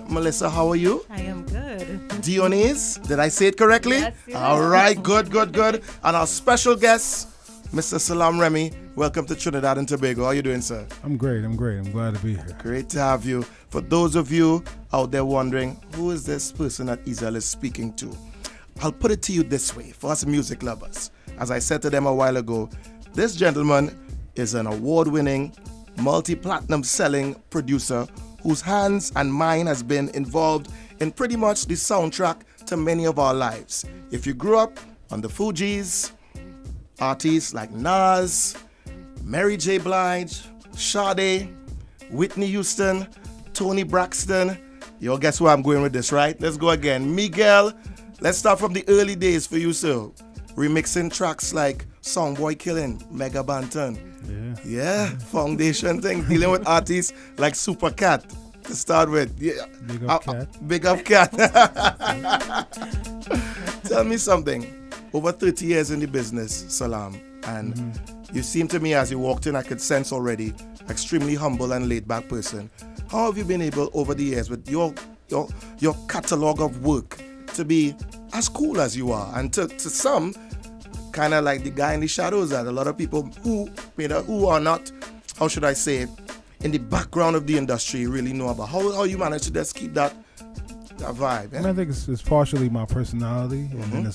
Melissa, how are you? I am good. Dionyse, did I say it correctly? Yes, you All did. right, good. And our special guest, Mr. Salaam Remi. Welcome to Trinidad and Tobago. How are you doing, sir? I'm great. I'm glad to be here. Great to have you. For those of you out there wondering, who is this person that Ezel is speaking to? I'll put it to you this way, for us music lovers. As I said to them a while ago, this gentleman is an award-winning, multi-platinum selling producer whose hands and mind has been involved in pretty much the soundtrack to many of our lives. If you grew up on the Fugees, artists like Nas, Mary J. Blige, Sade, Whitney Houston, Tony Braxton. Yo, guess where I'm going with this, right? Let's go again. Miguel, let's start from the early days for you, sir. Remixing tracks like Songboy Killin', Mega Banton. Yeah, Foundation thing, dealing with artists like Super Cat to start with. Yeah. Big up, Cat. Tell me something. Over 30 years in the business, Salaam, and you seem to me as you walked in, I could sense already, extremely humble and laid-back person. How have you been able over the years with your catalog of work to be as cool as you are, and to some, kind of like the guy in the shadows that a lot of people who are not, how should I say, in the background of the industry really know about. How you manage to just keep that vibe? Yeah? I think it's partially my personality, and then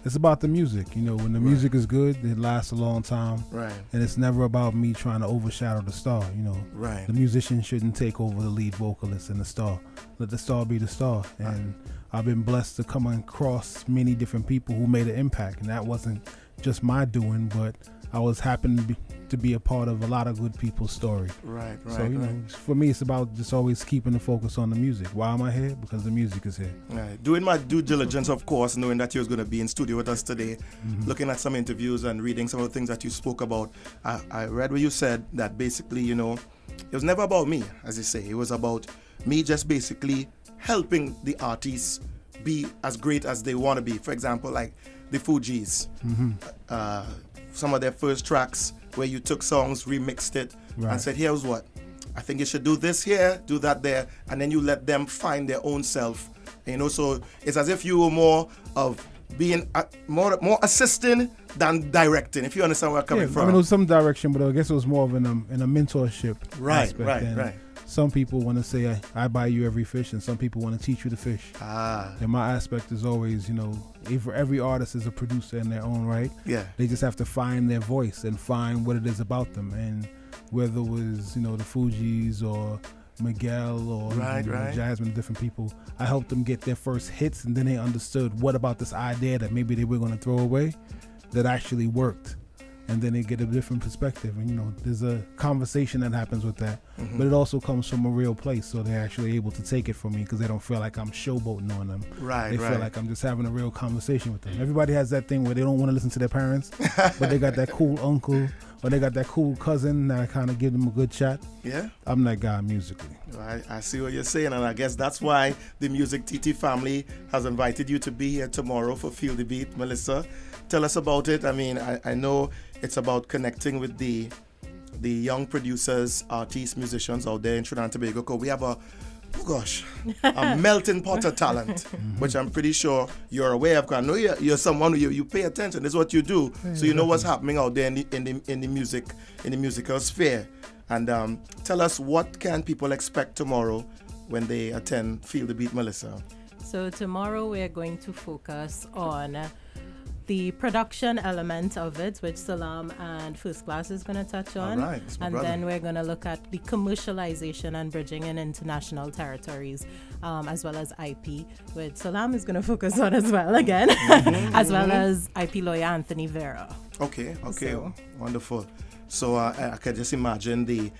it's about the music. You know, when the music is good, it lasts a long time. Right. And it's never about me trying to overshadow the star. You know, right. The musician shouldn't take over the lead vocalist and the star. Let the star be the star. And I've been blessed to come across many different people who made an impact, and that wasn't just my doing, but I was happened to be a part of a lot of good people's story. Right. So, you know, for me, it's about just always keeping the focus on the music. Why am I here? Because the music is here. Right. Doing my due diligence, of course, knowing that you was going to be in studio with us today, looking at some interviews and reading some of the things that you spoke about, I read where you said that basically, you know, it was never about me, as you say. It was about me just basically helping the artists be as great as they want to be. For example, like the Fugees, some of their first tracks where you took songs, remixed it, and said, here's what, I think you should do this here, do that there, and then you let them find their own self. And, you know, so it's as if you were more of being more assisting than directing, if you understand where I'm coming from. I mean, it was some direction, but I guess it was more of in a mentorship aspect. Right. Some people want to say, I buy you every fish, and some people want to teach you to fish. And my aspect is always, you know, every artist is a producer in their own right. Yeah. They just have to find their voice and find what it is about them. And whether it was, you know, the Fugees or Miguel or Jasmine, different people, I helped them get their first hits, and then they understood what about this idea that maybe they were going to throw away that actually worked. And then they get a different perspective, and you know, there's a conversation that happens with that, but it also comes from a real place, so they're actually able to take it from me because they don't feel like I'm showboating on them. They feel like I'm just having a real conversation with them. Everybody has that thing where they don't want to listen to their parents, but they got that cool uncle or they got that cool cousin that kind of give them a good chat. Yeah, I'm that guy musically. I see what you're saying, and I guess that's why the MusicTT family has invited you to be here tomorrow for Feel the Beat. Melissa, tell us about it. I mean, I know it's about connecting with the young producers, artists, musicians out there in Trinidad and Tobago, because we have a melting pot of talent, which I'm pretty sure you're aware of. Because I know you're someone who you pay attention. This is what you do, so you know what's happening out there in the musical sphere. And tell us, what can people expect tomorrow when they attend Feel the Beat, Melissa? So tomorrow we're going to focus on the production element of it, which Salaam and First Class is going to touch on. All right, and then we're going to look at the commercialization and bridging in international territories, as well as IP, which Salaam is going to focus on as well again, as well as IP lawyer Anthony Vera. Okay, wonderful. So I could just imagine the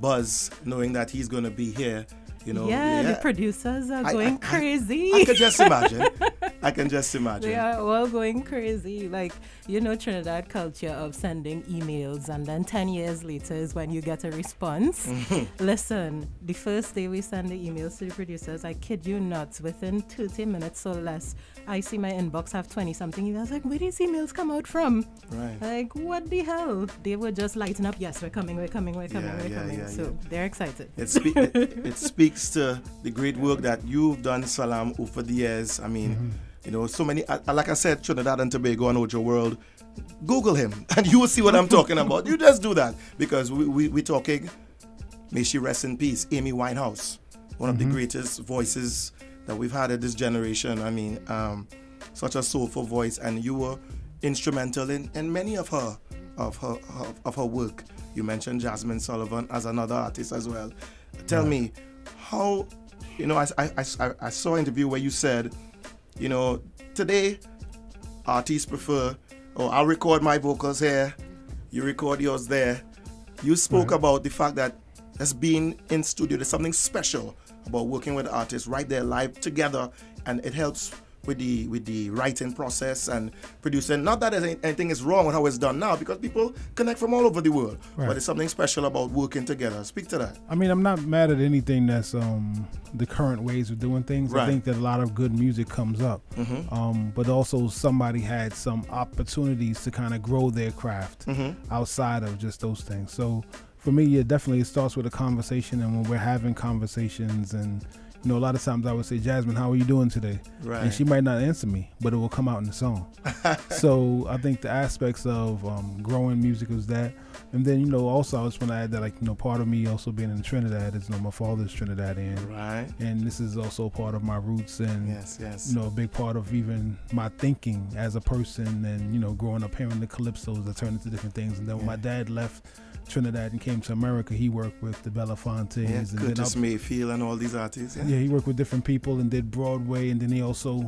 buzz knowing that he's going to be here. You know, the producers are going crazy. I can just imagine. They are all going crazy. Like, you know, Trinidad culture of sending emails and then 10 years later is when you get a response. Listen, the first day we send the emails to the producers, I kid you not, within 30 minutes or less, I see my inbox have 20-something emails. Like, where these emails come out from? Right. Like, what the hell? They were just lighting up. Yes, we're coming. So they're excited. It speaks to the great work that you've done, Salaam, over the years. I mean, you know, so many, like I said, Trinidad and Tobago and Ojo World, Google him and you will see what I'm talking about. You just do that, because we're talking, may she rest in peace, Amy Winehouse, one of the greatest voices that we've had at this generation. I mean, such a soulful voice, and you were instrumental in many of her work. You mentioned Jasmine Sullivan as another artist as well. Tell me, how, you know, I saw an interview where you said, you know, today artists prefer, oh, I'll record my vocals here, you record yours there. You spoke about the fact that as being in studio, there's something special about working with artists right there live together, and it helps with the writing process and producing. Not that anything is wrong with how it's done now, because people connect from all over the world, but it's something special about working together. Speak to that. I mean, I'm not mad at anything that's the current ways of doing things. I think that a lot of good music comes up, but also somebody had some opportunities to kind of grow their craft outside of just those things. So for me, definitely it starts with a conversation, and when we're having conversations, and you know, a lot of times I would say, Jasmine, how are you doing today? Right. And she might not answer me, but it will come out in the song. So I think the aspects of growing music is that. And then, you know, also I just want to add that, like, you know, part of me also being in Trinidad is, you know, my father's Trinidadian. Right. And this is also part of my roots, and, you know, a big part of even my thinking as a person, and, you know, growing up hearing the calypsos that turned into different things. And then when my dad left Trinidad and came to America, he worked with the Belafontes and Curtis Mayfield and all these artists. Yeah, he worked with different people and did Broadway, and then he also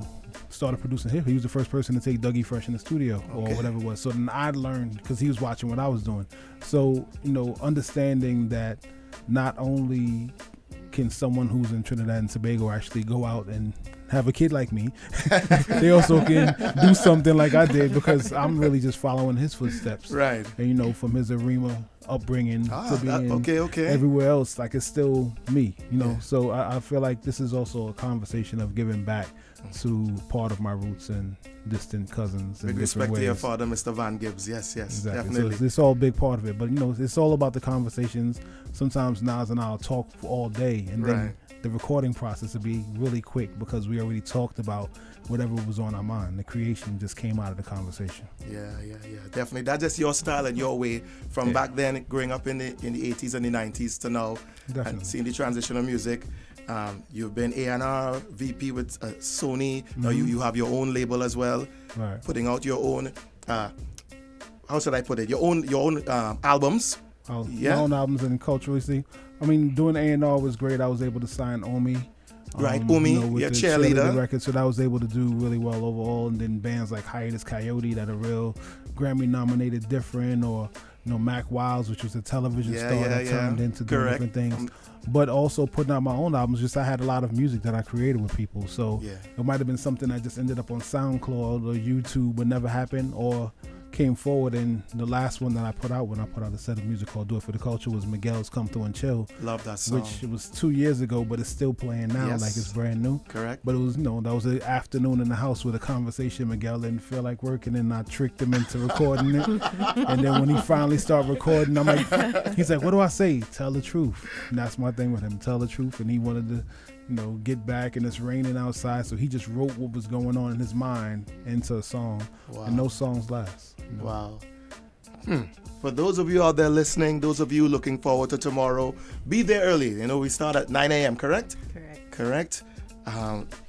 started producing hip. He was the first person to take Dougie Fresh in the studio or whatever it was. So then I learned, because he was watching what I was doing. So, you know, understanding that not only can someone who's in Trinidad and Tobago actually go out and have a kid like me, they also can do something like I did, because I'm really just following his footsteps. Right. And, you know, from his Arima upbringing to being everywhere else, like, it's still me, you know. So I feel like this is also a conversation of giving back to part of my roots and distant cousins. Big respect to your father, Mr. Van Gibbs. Yes, exactly. Definitely. So it's all a big part of it. But, you know, it's all about the conversations. Sometimes Nas and I'll talk for all day, and then the recording process will be really quick, because we already talked about whatever was on our mind. The creation just came out of the conversation. Yeah, definitely. That's just your style and your way from back then, growing up in the 80s and the 90s to now, and seeing the transition of music. You've been A&R VP with Sony. Now you have your own label as well, putting out your own. How should I put it? Your own albums. My own albums, and culturally, see. I mean, doing A&R was great. I was able to sign Omi. Omi, you know, your cheerleader record, so that I was able to do really well overall. And then bands like Hiatus Coyote that are real Grammy nominated, different, or, you know, Mac Wiles, which was a television star that turned into doing different things. But also putting out my own albums, just I had a lot of music that I created with people. So it might have been something that just ended up on SoundCloud or YouTube but never happened, or came forward. And the last one that I put out, when I put out a set of music called Do It For The Culture, was Miguel's Come Through and Chill. Love that song. Which it was 2 years ago, but it's still playing now, like it's brand new. Correct. But it was, you know, that was an afternoon in the house with a conversation. Miguel didn't feel like working, and I tricked him into recording it. And then when he finally started recording, I'm like, he's like, what do I say? Tell the truth. And that's my thing with him, tell the truth. And he wanted to, you know, get back, and it's raining outside, so he just wrote what was going on in his mind into a song. And those songs last. You know? Wow. For those of you out there listening, those of you looking forward to tomorrow, be there early. You know, we start at 9 a.m., correct? Correct.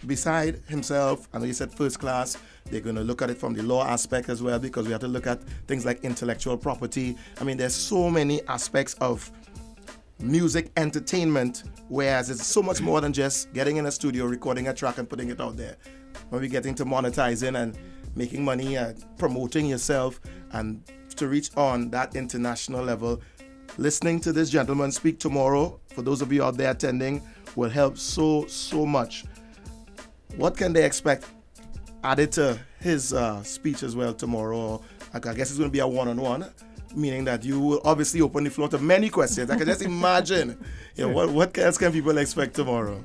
Beside himself, I know you said first class, they're going to look at it from the law aspect as well, because we have to look at things like intellectual property. I mean, there's so many aspects of music entertainment, whereas it's so much more than just getting in a studio, recording a track and putting it out there. When we get into monetizing and making money and promoting yourself, and to reach on that international level, listening to this gentleman speak tomorrow, for those of you out there attending, will help so much. What can they expect added to his speech as well tomorrow? I guess it's going to be a one-on-one. meaning that you will obviously open the floor to many questions. I can just imagine. What else can people expect tomorrow?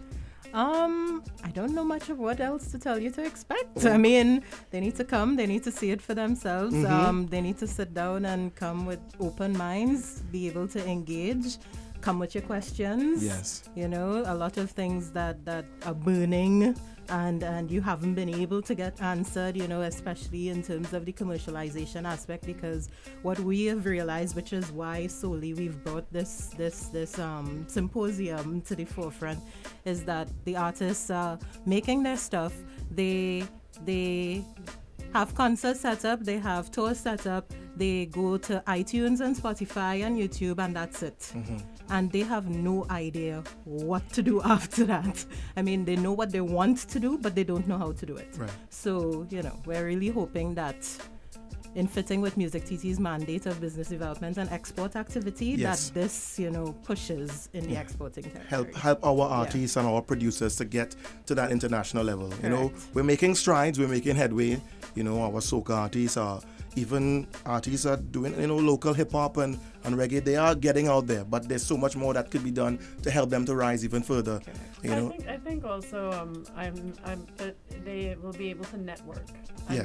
I don't know much of what else to tell you to expect. I mean, they need to come, they need to see it for themselves. They need to sit down and come with open minds, be able to engage, come with your questions. Yes. You know, a lot of things that are burning and you haven't been able to get answered, you know, especially in terms of the commercialization aspect, because what we have realized, which is why solely we've brought this symposium to the forefront, is that the artists are making their stuff. They have concerts set up, they have tours set up, they go to iTunes and Spotify and YouTube, and that's it. And they have no idea what to do after that. I mean, they know what they want to do, but they don't know how to do it. Right. So, you know, we're really hoping that in fitting with MusicTT's mandate of business development and export activity, that this, you know, pushes in the exporting territory. Help our artists and our producers to get to that international level. You know, we're making strides, we're making headway. You know, our soca artists are, even artists are doing, you know, local hip-hop and reggae. They are getting out there, but there's so much more that could be done to help them to rise even further. You know? I think also they will be able to network.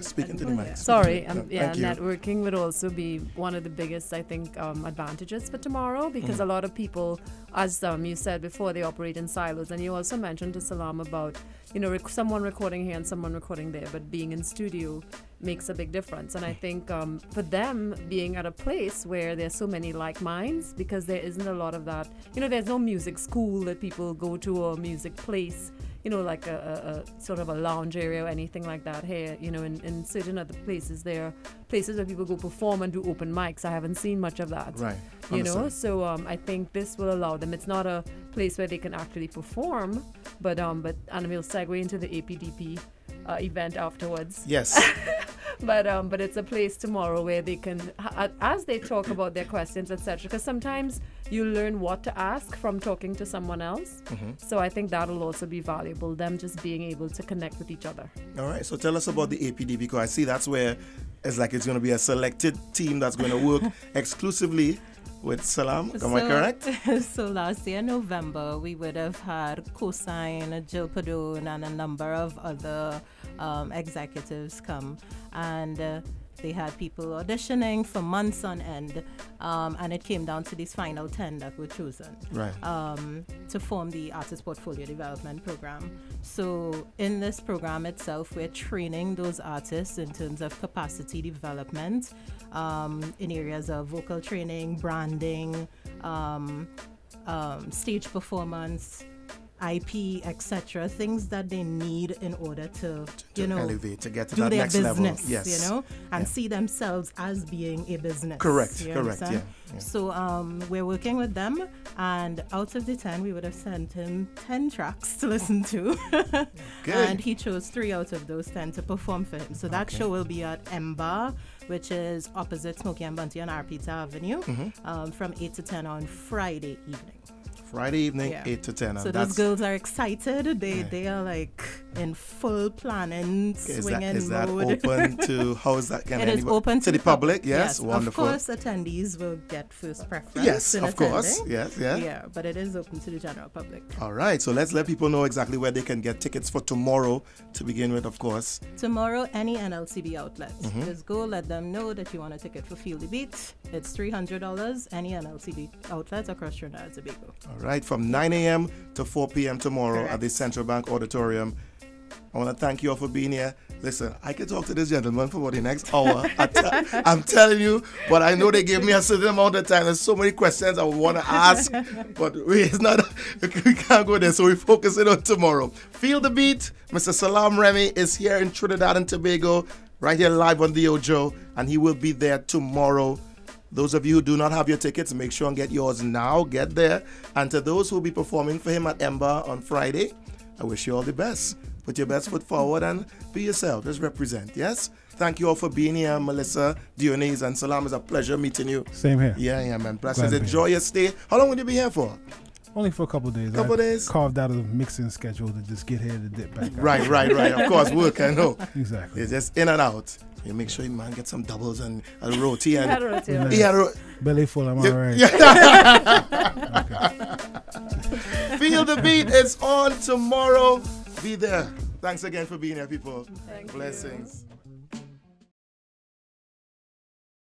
Speaking to the mic. Sorry, networking would also be one of the biggest, I think, advantages for tomorrow, because a lot of people, as you said before, they operate in silos, and you also mentioned to Salaam about, you know, someone recording here and someone recording there, but being in studio makes a big difference. And I think for them, being at a place where there's so many like minds, because there isn't a lot of that, you know, there's no music school that people go to, or music place, you know, like a sort of a lounge area or anything like that here. You know, in certain other places, there are places where people go perform and do open mics. I haven't seen much of that. Right. You know, so I think this will allow them. It's not a place where they can actually perform, but and we'll segue into the APDP event afterwards. Yes. But it's a place tomorrow where they can, as they talk about their questions, etc. Because sometimes you learn what to ask from talking to someone else. So I think that'll also be valuable, them just being able to connect with each other. All right, so tell us about the APD, because I see that's where it's going to be a selected team that's going to work exclusively with Salaam. Am I correct? So last year, November, we would have had Cosign, Jill Padone, and a number of other executives come, and they had people auditioning for months on end, and it came down to these final 10 that were chosen to form the Artist Portfolio Development Program. So in this program itself, we're training those artists in terms of capacity development, in areas of vocal training, branding, stage performance, IP, etc., things that they need in order to elevate, to get to do that their next business, level. Yes. You know, and see themselves as being a business. Correct. Yeah. So we're working with them, and out of the 10, we would have sent him 10 tracks to listen to. And he chose 3 out of those 10 to perform for him. So that show will be at Emba, which is opposite Smokey and Bunty on Arpita Avenue, from 8 to 10 on Friday evening. Friday evening, 8 to 10. So those girls are excited. They are like in full planning, swinging mode. Is that open to, how is that? It is open to the public? Yes, wonderful. Of course, attendees will get first preference. Yes, in of course. Yes, Yeah, but it is open to the general public. All right, so let's let people know exactly where they can get tickets for tomorrow to begin with, of course. Tomorrow, any NLCB outlet. Just go, let them know that you want a ticket for Feel the Beat. It's $300, any NLCB outlet across Trinidad and Tobago. All right, from 9 a.m. to 4 p.m. tomorrow at the Central Bank Auditorium. I want to thank you all for being here. Listen, I could talk to this gentleman for about the next hour. I'm telling you, but I know they gave me a certain amount of time. There's so many questions I would want to ask, but we can't go there, so we're focusing on tomorrow. Feel the Beat. Mr. Salaam Remi is here in Trinidad and Tobago, right here live on the Ojo, and he will be there tomorrow. Those of you who do not have your tickets, make sure and get yours now. Get there. And to those who will be performing for him at Emba on Friday, I wish you all the best. Put your best foot forward and be yourself. Just represent, yes? Thank you all for being here, Melissa, Dionyse, and Salaam. It's a pleasure meeting you. Same here. Yeah, man. Blessings. Enjoy your stay. How long will you be here for? Only for a couple of days. Couple days? Carved out of the mixing schedule to just get here to dip back out. Right. Of course, work, I know. Exactly. It's just in and out. You make sure you man get some doubles and a roti. And belly full, I'm all right. Feel the beat. It's on tomorrow. Be there. Thanks again for being here, people. Thank Blessings. You.